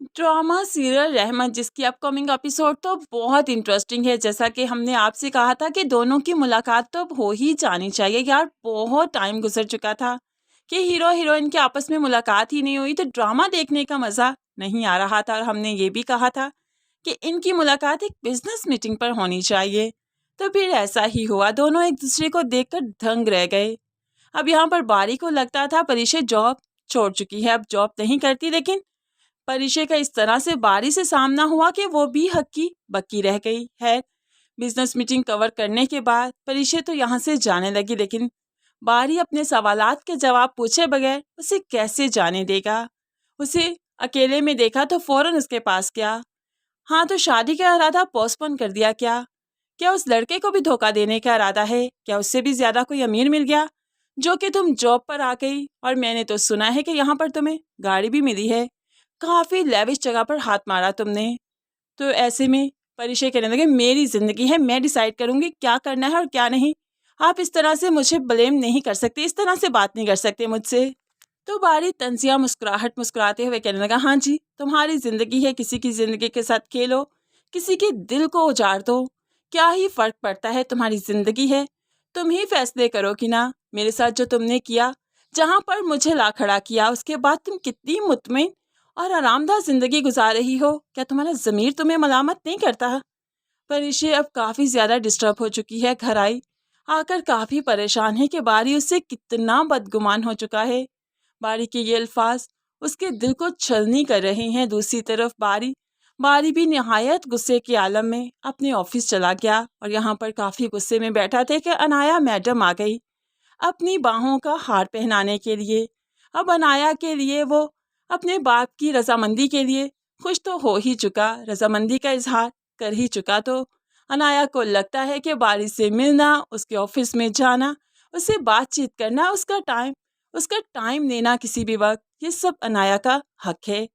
Drama serial रहमत जिसकी upcoming episode तो बहुत इंटरेस्टिंग है। जैसा कि हमने आपसे कहा था कि दोनों की मुलाकात तो अब हो ही जानी चाहिए यार। बहुत टाइम गुजर चुका था कि हीरो हीरोइन के आपस में मुलाकात ही नहीं हुई, तो ड्रामा देखने का मज़ा नहीं आ रहा था। और हमने ये भी कहा था कि इनकी मुलाकात एक बिजनेस मीटिंग पर होनी चाहिए। तो फिर ऐसा ही हुआ, दोनों एक दूसरे को देखकर दंग रह गए। अब यहाँ पर बारी को लगता था परिशे जॉब छोड़ चुकी है, अब जॉब नहीं करती, लेकिन परिचय का इस तरह से बारी से सामना हुआ कि वो भी हक्की बक्की रह गई है। बिजनेस मीटिंग कवर करने के बाद परिचय तो यहाँ से जाने लगी, लेकिन बारी अपने सवालात के जवाब पूछे बगैर उसे कैसे जाने देगा। उसे अकेले में देखा तो फौरन उसके पास गया। हाँ, तो शादी का इरादा पोस्टपोन कर दिया क्या? क्या उस लड़के को भी धोखा देने का इरादा है? क्या उससे भी ज्यादा कोई अमीर मिल गया जो कि तुम जॉब पर आ गई? और मैंने तो सुना है कि यहाँ पर तुम्हें गाड़ी भी मिली है, काफी लेविश जगह पर हाथ मारा तुमने। तो ऐसे में परिचय कहने लगे, मेरी जिंदगी है, मैं डिसाइड करूंगी क्या करना है और क्या नहीं। आप इस तरह से मुझे ब्लेम नहीं कर सकते, इस तरह से बात नहीं कर सकते मुझसे। तो बारी तंजिया मुस्कुराहट मुस्कुराते हुए कहने लगा, हाँ जी, तुम्हारी जिंदगी है, किसी की जिंदगी के साथ खेलो, किसी के दिल को उजाड़ दो, क्या ही फर्क पड़ता है, तुम्हारी जिंदगी है, तुम ही फैसले करो कि ना। मेरे साथ जो तुमने किया, जहाँ पर मुझे ला खड़ा किया, उसके बाद तुम कितनी मुतमिन और आरामदाह जिंदगी गुजार रही हो, क्या तुम्हारा ज़मीर तुम्हें मलामत नहीं करता? परिशे अब काफ़ी ज़्यादा डिस्टर्ब हो चुकी है, घर आई आकर काफ़ी परेशान है कि बारी उससे कितना बदगुमान हो चुका है। बारी के ये अल्फाज उसके दिल को छलनी कर रहे हैं। दूसरी तरफ बारी बारी भी निहायत गुस्से के आलम में अपने ऑफिस चला गया और यहाँ पर काफ़ी गुस्से में बैठा थे कि अनाया मैडम आ गई अपनी बाहों का हार पहनाने के लिए। अब अनाया के लिए वो अपने बाप की रजामंदी के लिए खुश तो हो ही चुका, रजामंदी का इजहार कर ही चुका। तो अनाया को लगता है कि बारी से मिलना, उसके ऑफिस में जाना, उससे बातचीत करना, उसका टाइम देना किसी भी वक्त, ये सब अनाया का हक है।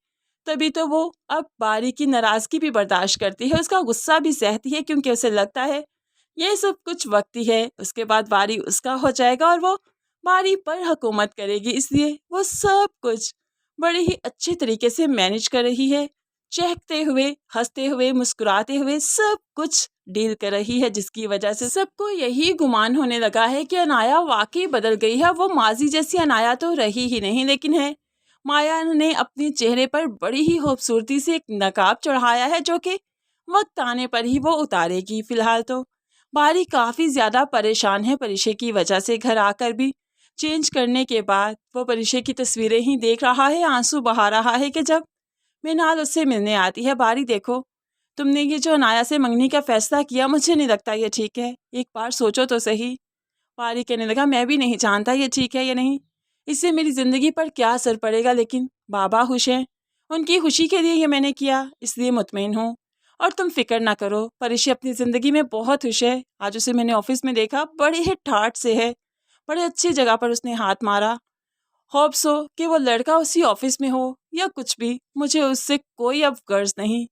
तभी तो वो अब बारी की नाराज़गी भी बर्दाश्त करती है, उसका गुस्सा भी सहती है, क्योंकि उसे लगता है ये सब कुछ वक्ती है, उसके बाद बारी उसका हो जाएगा और वो बारी पर हुकूमत करेगी। इसलिए वो सब कुछ बड़े ही अच्छे तरीके से मैनेज कर रही है, चहकते हुए, हंसते हुए, मुस्कुराते हुए सब कुछ डील कर रही है, जिसकी वजह से सबको यही गुमान होने लगा है कि अनाया वाकई बदल गई है। वो माजी जैसी अनाया तो रही ही नहीं, लेकिन है माया ने अपने चेहरे पर बड़ी ही खूबसूरती से एक नकाब चढ़ाया है, जो कि वक्त आने पर ही वो उतारेगी। फिलहाल तो बारी काफ़ी ज़्यादा परेशान है परिशे की वजह से। घर आकर भी चेंज करने के बाद वो परिशे की तस्वीरें ही देख रहा है, आंसू बहा रहा है कि जब मृणाल उससे मिलने आती है, बारी देखो, तुमने ये जो अनाया से मंगनी का फैसला किया, मुझे नहीं लगता ये ठीक है, एक बार सोचो तो सही। बारी कहने लगा, मैं भी नहीं जानता ये ठीक है या नहीं, इससे मेरी ज़िंदगी पर क्या असर पड़ेगा, लेकिन बाबा खुश हैं, उनकी खुशी के लिए ये मैंने किया, इसलिए मुतमईन हूँ। और तुम फिक्र ना करो, परिशे अपनी ज़िंदगी में बहुत खुश है। आज उसे मैंने ऑफिस में देखा, बड़े ही ठाठ से है, बड़े अच्छी जगह पर उसने हाथ मारा। होप सो कि वो लड़का उसी ऑफिस में हो या कुछ भी, मुझे उससे कोई अब गर्ज नहीं।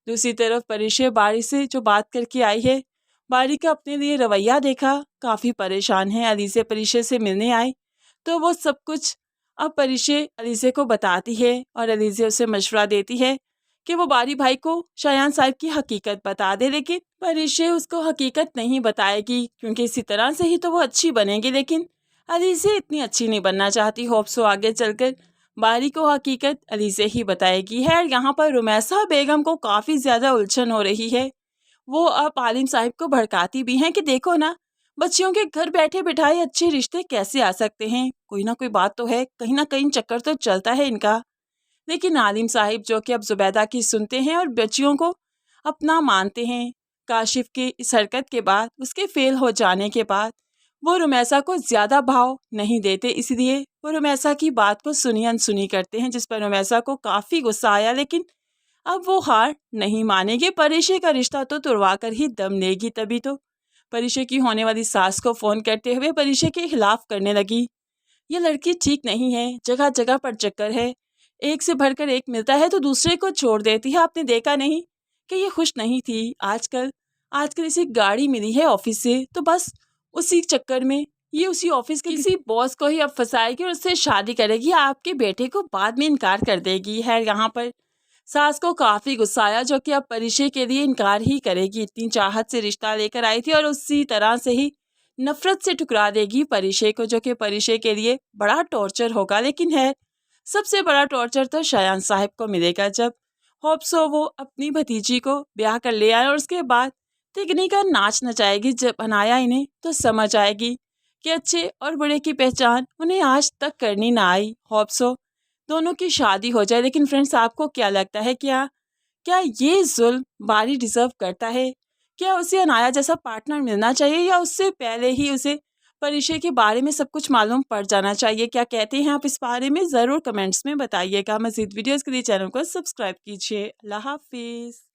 दूसरी तरफ परिशे बारी से जो बात करके आई है, बारी का अपने लिए रवैया देखा, काफ़ी परेशान है। अलीसे परिशे से मिलने आई तो वो सब कुछ अब परिशे अलीसे को बताती है और अलीसे उसे मशवरा देती है कि वो बारी भाई को शायान साहब की हकीकत बता दे, लेकिन परिशे उसको हकीकत नहीं बताएगी, क्योंकि इसी तरह से ही तो वो अच्छी बनेगी। लेकिन अलीसे इतनी अच्छी नहीं बनना चाहती। होप सो आगे चलकर बारी को हकीकत अलीसे ही बताएगी है। यहाँ पर रुमैसा बेगम को काफ़ी ज़्यादा उलझन हो रही है। वो अब आलिम साहिब को भड़काती भी हैं कि देखो ना, बच्चियों के घर बैठे बिठाए अच्छे रिश्ते कैसे आ सकते हैं, कोई ना कोई बात तो है, कहीं ना कहीं चक्कर तो चलता है इनका। लेकिन आलिम साहिब जो कि अब जुबैदा की सुनते हैं और बच्चियों को अपना मानते हैं, काशिफ की इस हरकत के बाद, उसके फेल हो जाने के बाद वो रुमैसा को ज़्यादा भाव नहीं देते, इसलिए वो रुमैसा की बात को सुनी अनसुनी करते हैं, जिस पर रुमैसा को काफ़ी गुस्सा आया। लेकिन अब वो हार नहीं मानेगी, परिशे का रिश्ता तो तुड़वा कर ही दम लेगी। तभी तो परिशे की होने वाली सास को फ़ोन करते हुए परिशे के खिलाफ करने लगी, ये लड़की ठीक नहीं है, जगह जगह पर चक्कर है, एक से भरकर एक मिलता है तो दूसरे को छोड़ देती है। आपने देखा नहीं कि ये खुश नहीं थी, आजकल आजकल इसे गाड़ी मिली है ऑफिस से, तो बस उसी चक्कर में ये उसी ऑफिस के किसी बॉस को ही अब फंसाएगी और उससे शादी करेगी, आपके बेटे को बाद में इनकार कर देगी। है यहाँ पर सास को काफी गुस्सा आया, जो कि अब परिचय के लिए इनकार ही करेगी। इतनी चाहत से रिश्ता लेकर आई थी और उसी तरह से ही नफरत से ठुकरा देगी परिचय को, जो कि परिचय के लिए बड़ा टॉर्चर होगा। लेकिन है, सबसे बड़ा टॉर्चर तो शायान साहब को मिलेगा, जब होप्सो वो अपनी भतीजी को ब्याह कर ले आए और उसके बाद तिगनी का नाच नचाएगी। जब बनाया इन्हें तो समझ आएगी कि अच्छे और बुरे की पहचान उन्हें आज तक करनी ना आई। होप्सो दोनों की शादी हो जाए। लेकिन फ्रेंड्स, आपको क्या लगता है, क्या क्या ये जुल्म बारी डिजर्व करता है? क्या उसे अनाया जैसा पार्टनर मिलना चाहिए, या उससे पहले ही उसे परिचय के बारे में सब कुछ मालूम पड़ जाना चाहिए? क्या कहते हैं आप इस बारे में? ज़रूर कमेंट्स में बताइएगा। मज़ीद वीडियोज़ के लिए चैनल को सब्सक्राइब कीजिए। अल्लाह हाफिज़।